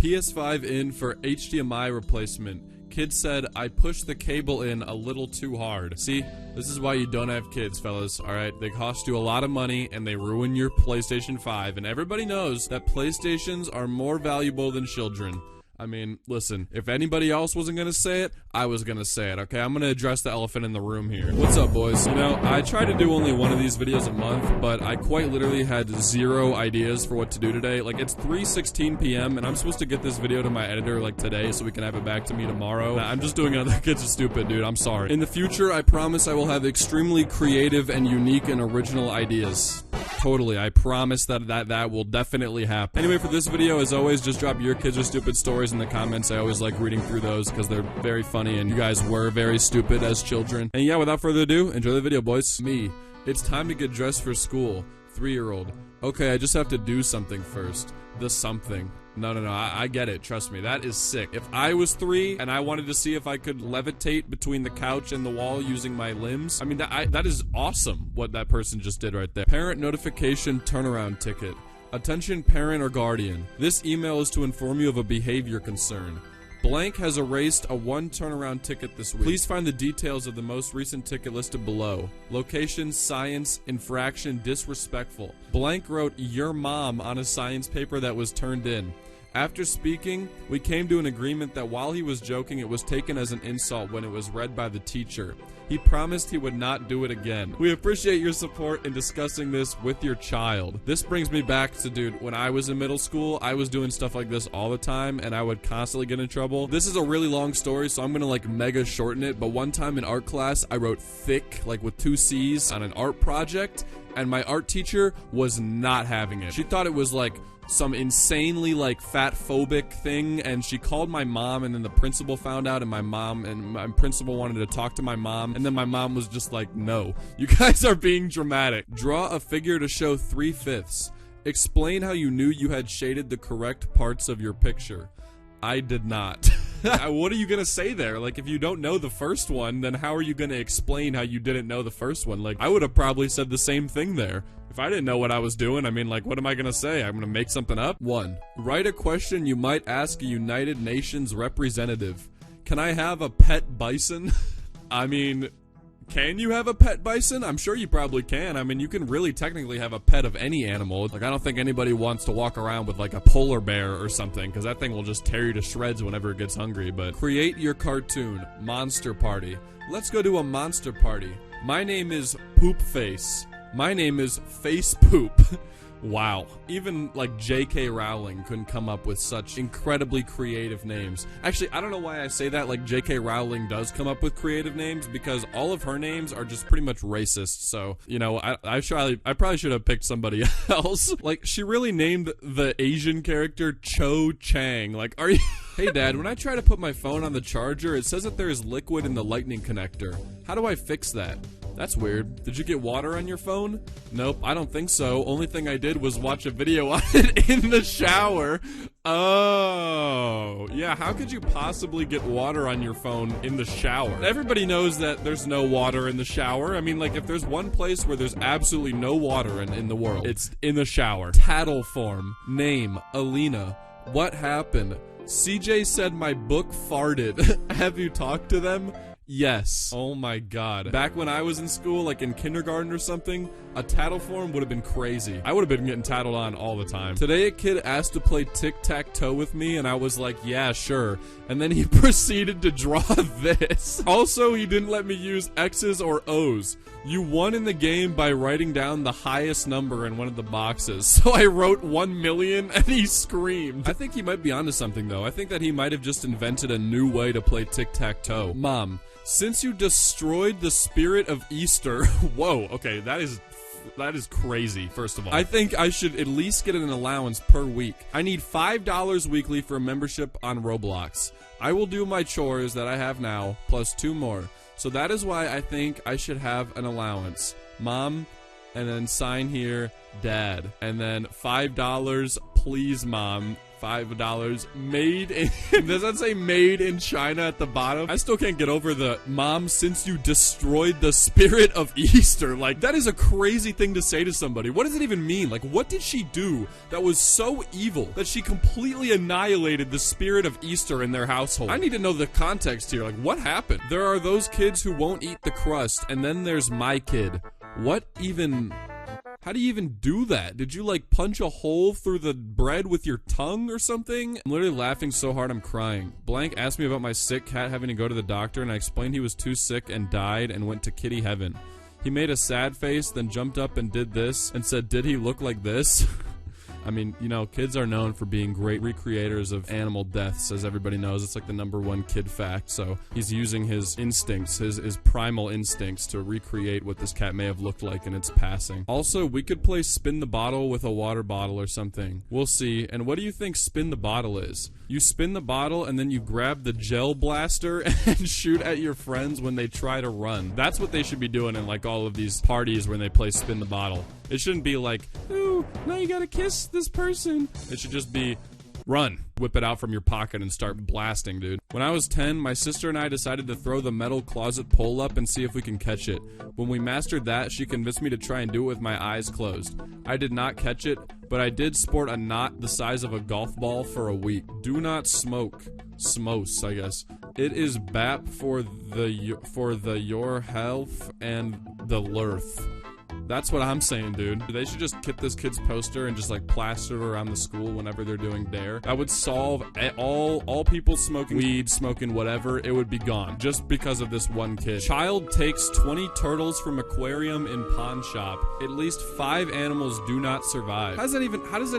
PS5 in for HDMI replacement. Kid said, I pushed the cable in a little too hard. See, this is why you don't have kids, fellas, alright? They cost you a lot of money, and they ruin your PlayStation 5, and everybody knows that PlayStations are more valuable than children. I mean, listen, if anybody else wasn't gonna say it, I was gonna say it, okay? I'm gonna address the elephant in the room here. What's up, boys? You know, I try to do only one of these videos a month, but I quite literally had zero ideas for what to do today. Like, it's 3:16 p.m., and I'm supposed to get this video to my editor, like, today, so we can have it back to me tomorrow. I'm just doing another Kids Are Stupid, dude. I'm sorry. In the future, I promise I will have extremely creative and unique and original ideas. Totally, I promise that will definitely happen. Anyway, for this video, as always, just drop your Kids Are Stupid stories in the comments. I always like reading through those because they're very funny and you guys were very stupid as children. And yeah, without further ado, enjoy the video, boys. Me. It's time to get dressed for school. 3-year-old. Okay, I just have to do something first. The something. No, I get it. Trust me, that is sick. If I was 3 and I wanted to see if I could levitate between the couch and the wall using my limbs, I mean, that is awesome what that person just did right there. Parent notification turnaround ticket. Attention parent or guardian. This email is to inform you of a behavior concern. Blank has erased a 1 turnaround ticket this week. Please find the details of the most recent ticket listed below. Location, science, infraction, disrespectful. Blank wrote your mom on a science paper that was turned in. After speaking, we came to an agreement that while he was joking, it was taken as an insult when it was read by the teacher. He promised he would not do it again. We appreciate your support in discussing this with your child. This brings me back to, dude, when I was in middle school, I was doing stuff like this all the time, and I would constantly get in trouble. This is a really long story, so I'm gonna, like, mega shorten it, but one time in art class, I wrote thick, like, with 2 C's on an art project, and my art teacher was not having it. She thought it was, like, some insanely, like, fat-phobic thing, and she called my mom, and then the principal found out, and my principal wanted to talk to my mom, and then my mom was just like, no, you guys are being dramatic. Draw a figure to show 3/5. Explain how you knew you had shaded the correct parts of your picture. I did not. What are you gonna say there? Like, if you don't know the first one, then how are you gonna explain how you didn't know the first one? Like, I would have probably said the same thing there. If I didn't know what I was doing, I mean, like, what am I gonna say? I'm gonna make something up? 1. Write a question you might ask a United Nations representative. Can I have a pet bison? I mean, can you have a pet bison? I'm sure you probably can. I mean, you can really technically have a pet of any animal. Like, I don't think anybody wants to walk around with, like, a polar bear or something, because that thing will just tear you to shreds whenever it gets hungry. But create your cartoon. Monster party. Let's go to a monster party. My name is Poop Face. My name is Face Poop. Wow. Even, like, J.K. Rowling couldn't come up with such incredibly creative names. Actually, I don't know why I say that, like, J.K. Rowling does come up with creative names, because all of her names are just pretty much racist, so, you know, I probably should have picked somebody else. Like, she really named the Asian character Cho Chang. Like, are you... Hey, Dad, when I try to put my phone on the charger, it says that there is liquid in the lightning connector. How do I fix that? That's weird. Did you get water on your phone? Nope, I don't think so. Only thing I did was watch a video on it in the shower. Oh, yeah, how could you possibly get water on your phone in the shower? Everybody knows that there's no water in the shower. I mean, like, if there's one place where there's absolutely no water in the world, it's in the shower. Tattle form. Name, Alina. What happened? CJ said my book farted. Have you talked to them? Yes. Oh my god. Back when I was in school, like in kindergarten or something, a tattle form would have been crazy. I would have been getting tattled on all the time. Today a kid asked to play tic-tac-toe with me, and I was like, yeah, sure. And then he proceeded to draw this. Also, he didn't let me use X's or O's. You won in the game by writing down the highest number in one of the boxes. So I wrote 1 million, and he screamed. I think he might be onto something, though. I think that he might have just invented a new way to play tic-tac-toe. Mom, since you destroyed the spirit of Easter... Whoa, okay, that is crazy, first of all. I think I should at least get an allowance per week. I need $5 weekly for a membership on Roblox. I will do my chores that I have now, plus 2 more. So that is why I think I should have an allowance. Mom, and then sign here, Dad. And then $5, please, Mom, $5. Made in, does that say made in China at the bottom? I still can't get over the mom, since you destroyed the spirit of Easter. Like, that is a crazy thing to say to somebody. What does it even mean? Like, what did she do that was so evil that she completely annihilated the spirit of Easter in their household? I need to know the context here. Like, what happened? There are those kids who won't eat the crust, and then there's my kid. What even... How do you even do that? Did you like punch a hole through the bread with your tongue or something? I'm literally laughing so hard I'm crying. Blank asked me about my sick cat having to go to the doctor, and I explained he was too sick and died and went to kitty heaven. He made a sad face, then jumped up and did this and said, "Did he look like this?" I mean, you know, kids are known for being great recreators of animal deaths, as everybody knows. It's like the #1 kid fact. So he's using his instincts, his primal instincts, to recreate what this cat may have looked like in its passing. Also, we could play spin the bottle with a water bottle or something. We'll see. And what do you think spin the bottle is? You spin the bottle and then you grab the gel blaster and shoot at your friends when they try to run. That's what they should be doing in like all of these parties when they play spin the bottle. It shouldn't be like, ooh, now you gotta kiss this person. It should just be, run. Whip it out from your pocket and start blasting, dude. When I was 10, my sister and I decided to throw the metal closet pole up and see if we can catch it. When we mastered that, she convinced me to try and do it with my eyes closed. I did not catch it, but I did sport a knot the size of a golf ball for a week. Do not smoke. Smose, I guess. It is BAP for the your health and the lurth. That's what I'm saying, dude. They should just get this kid's poster and just like plaster it around the school whenever they're doing DARE. That would solve all people smoking weed, smoking whatever. It would be gone just because of this one kid. Child takes 20 turtles from aquarium in pawn shop. At least 5 animals do not survive. How does that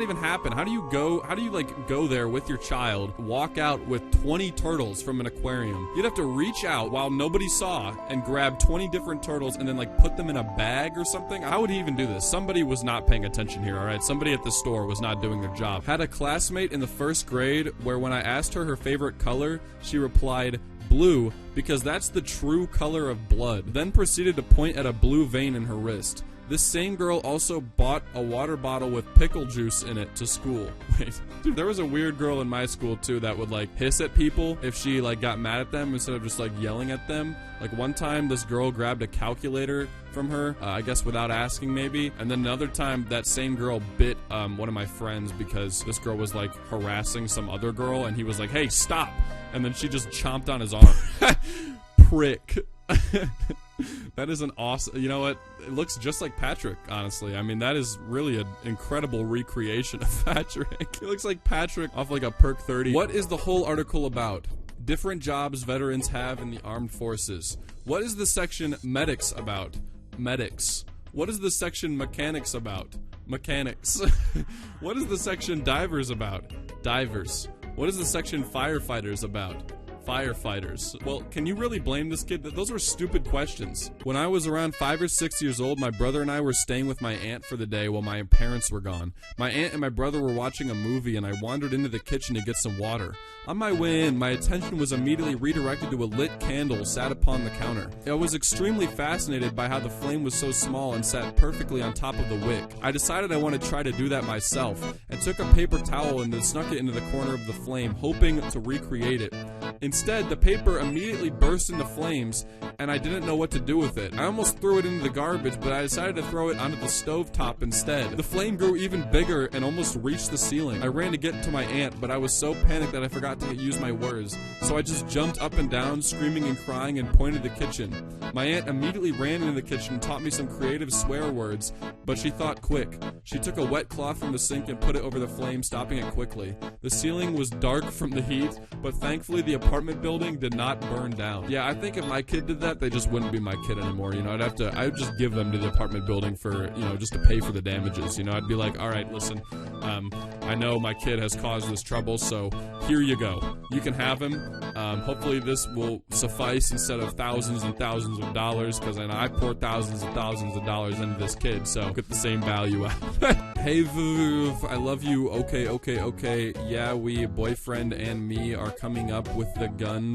even happen? How do you go there with your child, walk out with 20 turtles from an aquarium? You'd have to reach out while nobody saw and grab 20 different turtles and then like put them in a bag or something. How would he even do this? Somebody was not paying attention here, alright? Somebody at the store was not doing their job. Had a classmate in the 1st grade where when I asked her favorite color, she replied, blue, because that's the true color of blood. Then proceeded to point at a blue vein in her wrist. This same girl also bought a water bottle with pickle juice in it to school. Wait, dude, there was a weird girl in my school too that would like hiss at people if she like got mad at them instead of just like yelling at them. Like one time this girl grabbed a calculator from her, I guess without asking maybe, and then another time that same girl bit one of my friends because this girl was like harassing some other girl and he was like, hey, stop, and then she just chomped on his arm. Prick. That is an awesome, you know what, it looks just like Patrick, honestly. I mean, that is really an incredible recreation of Patrick. It looks like Patrick off like a Perk 30. What is the whole article about? Different jobs veterans have in the armed forces. What is the section medics about? Medics. What is the section mechanics about? Mechanics. What is the section divers about? Divers. What is the section firefighters about? Firefighters. Well, can you really blame this kid? Those were stupid questions. When I was around 5 or 6 years old, my brother and I were staying with my aunt for the day while my parents were gone. My aunt and my brother were watching a movie and I wandered into the kitchen to get some water. On my way in, my attention was immediately redirected to a lit candle sat upon the counter. I was extremely fascinated by how the flame was so small and sat perfectly on top of the wick. I decided I wanted to try to do that myself and took a paper towel and then snuck it into the corner of the flame, hoping to recreate it. Instead, the paper immediately burst into flames, and I didn't know what to do with it. I almost threw it into the garbage, but I decided to throw it onto the stovetop instead. The flame grew even bigger and almost reached the ceiling. I ran to get to my aunt, but I was so panicked that I forgot to use my words. So I just jumped up and down, screaming and crying, and pointed the kitchen. My aunt immediately ran into the kitchen and taught me some creative swear words, but she thought quick. She took a wet cloth from the sink and put it over the flame, stopping it quickly. The ceiling was dark from the heat, but thankfully the apartment building did not burn down. Yeah, I think if my kid did that, they just wouldn't be my kid anymore. You know, I would just give them to the apartment building for, you know, just to pay for the damages. You know, I'd be like, all right, listen, I know my kid has caused this trouble, so here you go. You can have him. Hopefully this will suffice instead of thousands and thousands of dollars, because I poured thousands and thousands of dollars into this kid, so get the same value out. Hey, Vuv, I love you. Okay. Yeah, we, boyfriend and me, are coming up with the gun.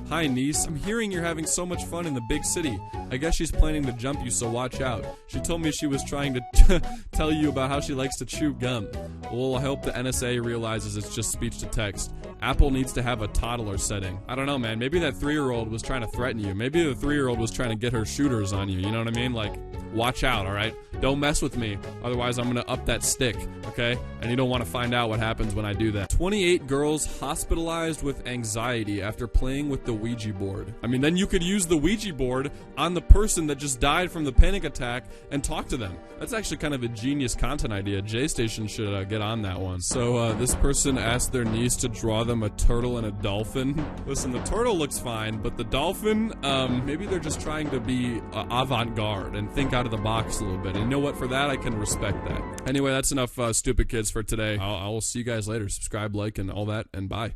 Hi, niece. I'm hearing you're having so much fun in the big city. I guess she's planning to jump you, so watch out. She told me she was trying to tell you about how she likes to chew gum. Well, I hope the NSA realizes it's just speech to text. Apple needs to have a toddler setting. I don't know, man. Maybe that 3-year-old was trying to threaten you. Maybe the 3-year-old was trying to get her shooters on you. You know what I mean? Like, watch out, all right? Don't mess with me. Otherwise, I'm going to up that stick, okay? And you don't want to find out what happens when I do that. 28 girls hospitalized with anxiety after playing with the Ouija board. I mean, then you could use the Ouija board on the person that just died from the panic attack and talk to them. That's actually kind of a genius content idea. J-Station should get on that one. So, this person asked their niece to draw them a turtle and a dolphin. Listen, the turtle looks fine, but the dolphin, maybe they're just trying to be avant-garde and think out of the box a little bit. And you know what? For that, I can respect that. Anyway, that's enough stupid kids for today. I will see you guys later. Subscribe, like, and all that, and bye.